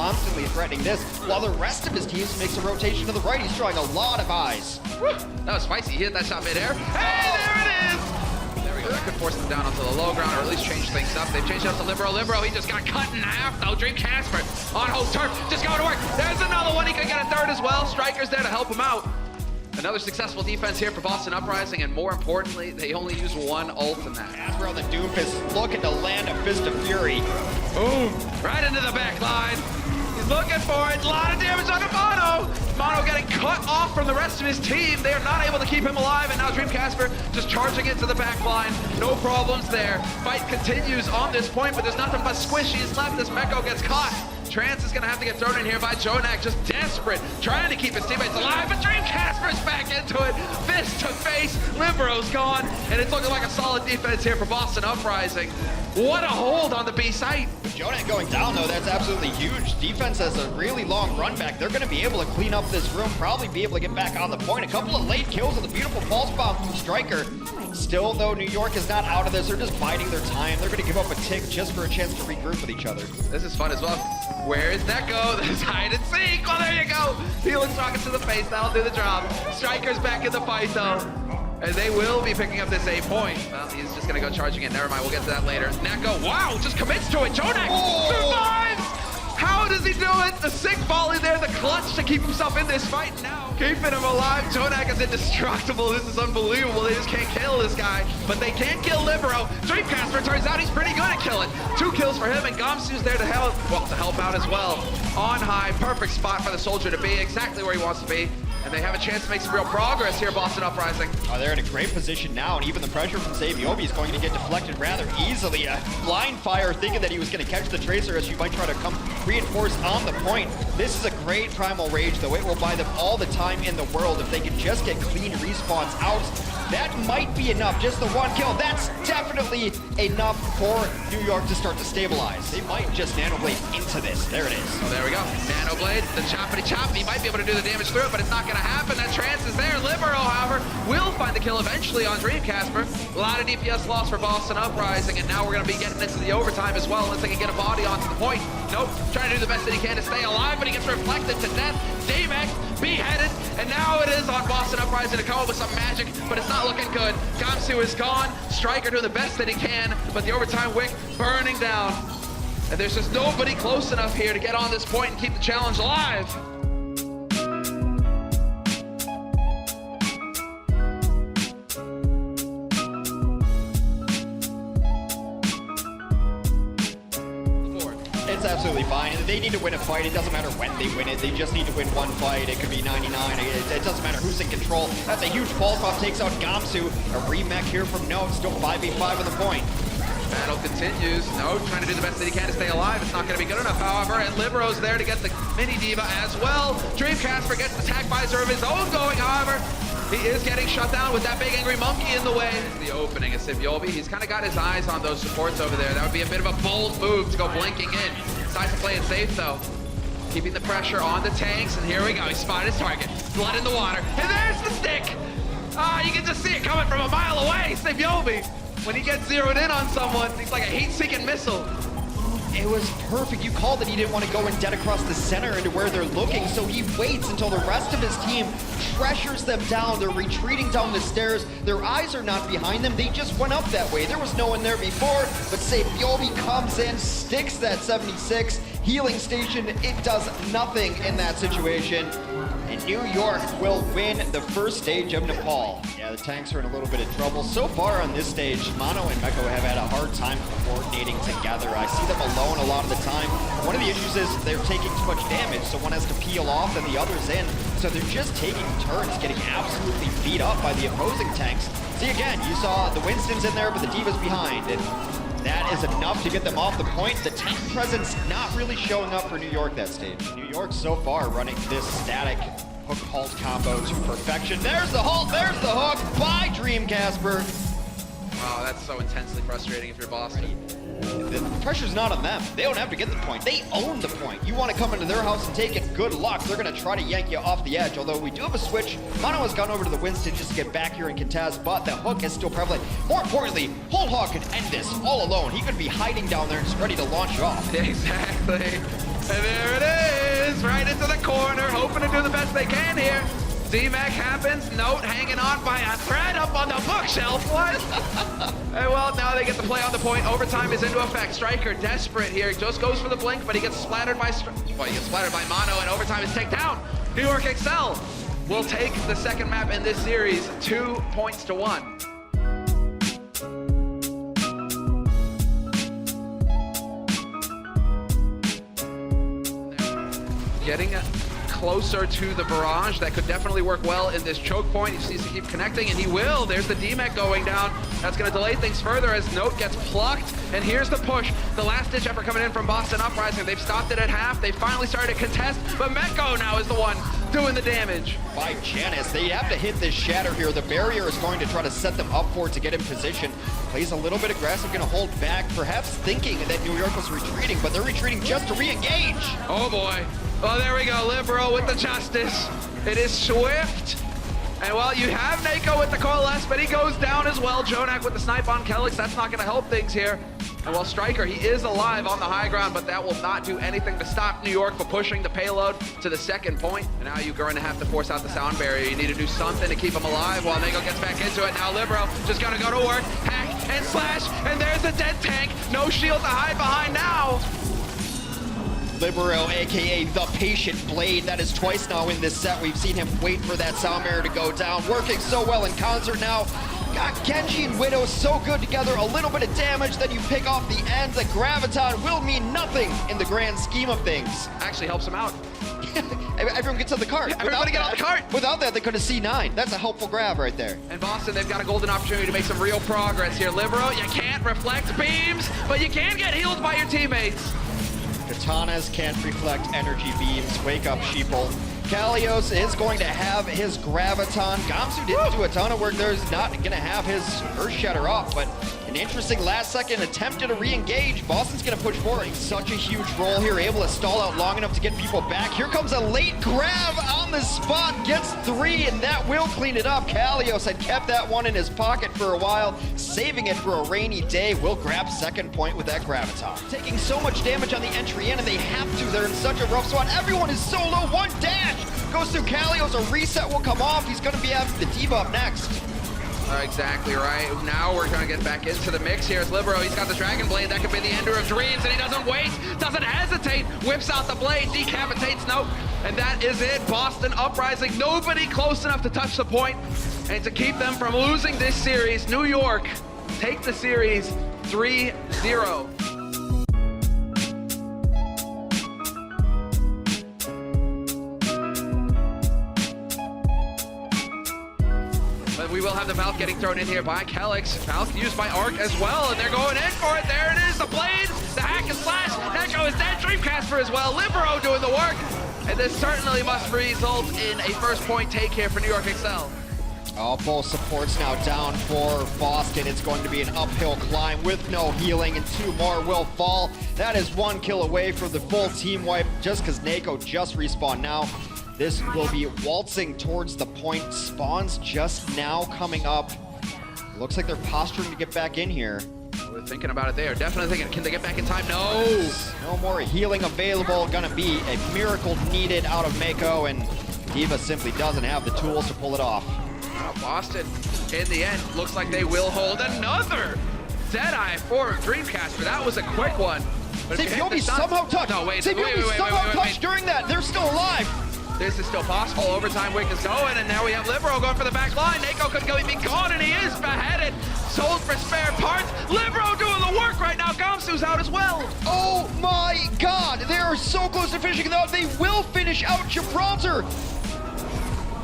constantly threatening this, while the rest of his teams makes a rotation to the right. He's drawing a lot of eyes. Whew, that was spicy. He hit that shot midair. Hey, there it is! There we go. That could force them down onto the low ground, or at least change things up. They've changed it up to Libero. Libero, he just got cut in half, though. Dream Casper on home turf, just going to work. There's another one. He could get a third as well. Striker's there to help him out. Another successful defense here for Boston Uprising, and more importantly, they only use one ult in that. Casper on the Doomfist looking to land a Fist of Fury. Boom! Right into the back line. He's looking for it. A lot of damage on Mono. Mono getting cut off from the rest of his team. They are not able to keep him alive, and now Dream Casper just charging into the back line. No problems there. Fight continues on this point, but there's nothing but squishies left as Meko gets caught. Trance is going to have to get thrown in here by Jonak, just desperate, trying to keep his teammates alive, but Dream Casper's back into it. Fist to face, Libero's gone, and it's looking like a solid defense here for Boston Uprising. What a hold on the B site. Jonak going down, though, that's absolutely huge. Defense has a really long run back. They're going to be able to clean up this room, probably be able to get back on the point. A couple of late kills with a beautiful pulse bomb from Striker. Still, though, New York is not out of this. They're just biding their time. They're going to give up a tick just for a chance to regroup with each other. This is fun as well. Where is Neko? There's hide and seek. Well, there you go. Helix rockets to the face. That'll do the job. Striker's back in the fight, though. And they will be picking up this 8 point. Well, he's just going to go charging in. Never mind. We'll get to that later. Neko, wow, just commits to it. Jonak survives. How does he do it? The sick volley there, the clutch to keep himself in this fight now. Keeping him alive. Jonak is indestructible. This is unbelievable. They just can't kill this guy. But they can't kill Libero. Dream Casper, turns out he's pretty good at killing. 2 kills for him, and Gamsu's there to help out as well. On high, perfect spot for the soldier to be, exactly where he wants to be. And they have a chance to make some real progress here, Boston Uprising. Oh, they're in a great position now, and even the pressure from Saviobi is going to get deflected rather easily. A blind fire thinking that he was going to catch the Tracer as you might try to come reinforce on the point. This is a great Primal Rage, though. It will buy them all the time in the world if they can just get clean respawns out. That might be enough, just the 1 kill. That's definitely enough for New York to start to stabilize. They might just Nanoblade into this. There it is. Oh, there we go. Nanoblade, the choppity chop. He might be able to do the damage through it, but it's not going to happen. That Trance is there. Libero, however, will find the kill eventually on Dream Casper. A lot of DPS loss for Boston Uprising, and now we're going to be getting into the overtime as well, unless they can get a body onto the point. Nope, trying to do the best that he can to stay alive, but he gets reflected to death. Damex beheaded, and now it is on Boston Uprising to come up with some magic, but it's not looking good. Gamsu is gone. Striker doing the best that he can, but the overtime wick burning down. And there's just nobody close enough here to get on this point and keep the challenge alive. It's absolutely fine. They need to win a fight. It doesn't matter when they win it. They just need to win one fight. It could be 99. It doesn't matter who's in control. That's a huge pulse off. Takes out Gamsu. A remech here from Note. Still 5v5 on the point. Battle continues. No, trying to do the best that he can to stay alive. It's not going to be good enough, however, and Libero's there to get the mini diva as well. Dream Casper gets the attack visor of his own going, however. He is getting shut down with that big angry monkey in the way. The opening of Saviobi. He's kind of got his eyes on those supports over there. That would be a bit of a bold move to go blinking in. Decides to play it safe, though. Keeping the pressure on the tanks, and here we go. He spotted his target. Blood in the water, and there's the stick! You can just see it coming from a mile away. Saviobi, when he gets zeroed in on someone, he's like a heat-seeking missile. It was perfect. You called that he didn't want to go in dead across the center into where they're looking, so he waits until the rest of his team pressures them down. They're retreating down the stairs. Their eyes are not behind them. They just went up that way. There was no one there before, but Saviobi comes in, sticks that 76 healing station. It does nothing in that situation. And New York will win the first stage of Nepal. Yeah, the tanks are in a little bit of trouble. So far on this stage, Mono and Meko have had a hard time coordinating together. I see them alone a lot of the time. One of the issues is they're taking too much damage, so one has to peel off and the other's in. So they're just taking turns, getting absolutely beat up by the opposing tanks. See, again, you saw the Winston's in there, but the Diva's behind. And that is enough to get them off the point. The tank presence not really showing up for New York that stage. New York so far running this static hook halt combo to perfection. There's the halt, there's the hook by Dream Casper. Oh, that's so intensely frustrating if you're Boston. The pressure's not on them. They don't have to get the point. They own the point. You want to come into their house and take it, good luck. They're going to try to yank you off the edge, although we do have a switch. Mono has gone over to the Winston just to get back here and contest, but the hook is still prevalent. More importantly, Whole Hog could end this all alone. He could be hiding down there and just ready to launch off. Exactly. And there it is, right into the corner, hoping to do the best they can here. D-Mac happens, Note hanging on by a thread up on the bookshelf, what? And well, now they get the play on the point. Overtime is into effect. Striker desperate here, just goes for the blink, but he gets splattered by Mono, and overtime is taken down. New York Excel will take the second map in this series, 2 points to 1. Getting closer to the barrage. That could definitely work well in this choke point. He just needs to keep connecting, and he will. There's the D-Mech going down. That's going to delay things further as Note gets plucked. And here's the push. The last-ditch effort coming in from Boston Uprising. They've stopped it at half. They finally started to contest, but Meko now is the one doing the damage. By Janus, they have to hit this shatter here. The barrier is going to try to set them up for it to get in position. Plays a little bit aggressive, going to hold back, perhaps thinking that New York was retreating, but they're retreating just to re-engage. Oh boy. Oh, there we go, Libero with the justice. It is swift. And well, you have Nako with the coalesce, but he goes down as well. Jonak with the snipe on Kelix, that's not gonna help things here. And while Striker, he is alive on the high ground, but that will not do anything to stop New York from pushing the payload to the second point. And now you're going to have to force out the sound barrier. You need to do something to keep him alive while Nako gets back into it. Now Libero just gonna go to work, hack and slash, and there's the dead tank. No shield to hide behind now. Libero, aka the Patient Blade. That is twice now in this set. We've seen him wait for that sound barrier to go down. Working so well in concert now. Got Genji and Widow so good together. A little bit of damage, then you pick off the end. The Graviton will mean nothing in the grand scheme of things. Actually helps him out. Everyone gets on the cart. Yeah, everybody get on the cart. Without that, they could have C9. That's a helpful grab right there. And Boston, they've got a golden opportunity to make some real progress here. Libero, you can't reflect beams, but you can get healed by your teammates. Katanas can't reflect energy beams. Wake up, sheeple. Kalios is going to have his Graviton. Gamsu didn't do a ton of work there. He's not going to have his Earth Shatter off, but an interesting last-second attempt to re-engage. Boston's going to push forward. Such a huge roll here, able to stall out long enough to get people back. Here comes a late grab on the spot, gets 3, and that will clean it up. Kalios had kept that one in his pocket for a while, saving it for a rainy day. Will grab second point with that Graviton. Taking so much damage on the entry in, and they have to. They're in such a rough spot. Everyone is so low. One dash goes through Kalios. A reset will come off. He's going to be after the D.Va up next. Exactly right. Now we're going to get back into the mix here as Libero. He's got the Dragon Blade. That could be the ender of dreams, and he doesn't wait, doesn't hesitate. Whips out the blade, decapitates Note, and that is it. Boston Uprising, nobody close enough to touch the point, and to keep them from losing this series, New York take the series 3-0. We will have the Valk getting thrown in here by Kelix. Valk used by Arc as well, and they're going in for it. There it is, the blade, the hack and slash. Neko is dead, Dreamcaster as well. Libero doing the work. And this certainly must result in a first point take here for New York Excel. Oh, both supports now down for Boston. It's going to be an uphill climb with no healing, and 2 more will fall. That is 1 kill away from the full team wipe, just because Nako just respawned now. This will be waltzing towards the point. Spawns just now coming up. Looks like they're posturing to get back in here. We're thinking about it there. Definitely thinking, can they get back in time? No! No more healing available. Gonna be a miracle needed out of Mako, and D.Va simply doesn't have the tools to pull it off. Boston, in the end, looks like they will hold another Deadeye for Dreamcaster. That was a quick one. Sabiobi somehow touched. No, wait, Sabiobi somehow touched during that. They're still alive. This is still possible. Overtime Wick is going, and now we have Libero going for the back line. Nako could go, be gone, and he is beheaded. Sold for spare parts. Libero doing the work right now. Gamsu's out as well. Oh my God, they are so close to finishing it out. They will finish out Gibraltar.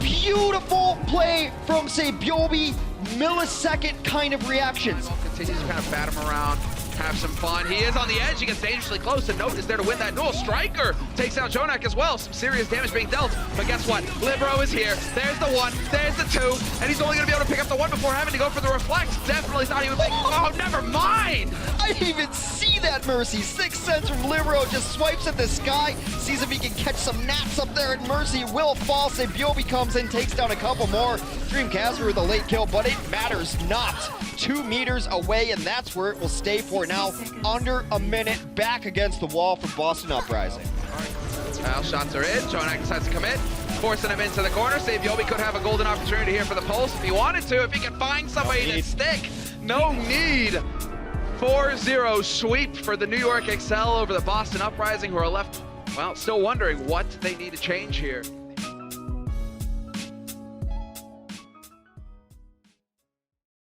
Beautiful play from Sabiobi. Millisecond kind of reactions. Continues to kind of bat him around. Have some fun. He is on the edge. He gets dangerously close, and Note is there to win that duel. Striker takes out Jonak as well. Some serious damage being dealt. But guess what? Libero is here. There's the 1. There's the 2. And he's only going to be able to pick up the 1 before having to go for the reflect. Definitely thought he would make... Oh, never mind! I didn't even see that Mercy. 6 cents from Libero, just swipes at the sky, sees if he can catch some naps up there, and Mercy will fall. Sabiobi comes in, takes down a couple more. Dreamcatcher with a late kill, but it matters not. 2 meters away, and that's where it will stay for now. Under a minute, back against the wall for Boston Uprising. Foul shots are in. Jonak decides to commit, forcing him into the corner. Sabiobi could have a golden opportunity here for the pulse if he wanted to, if he can find somebody to stick. No need. 4-0 sweep for the New York Excel over the Boston Uprising, who are left, well, still wondering what they need to change here.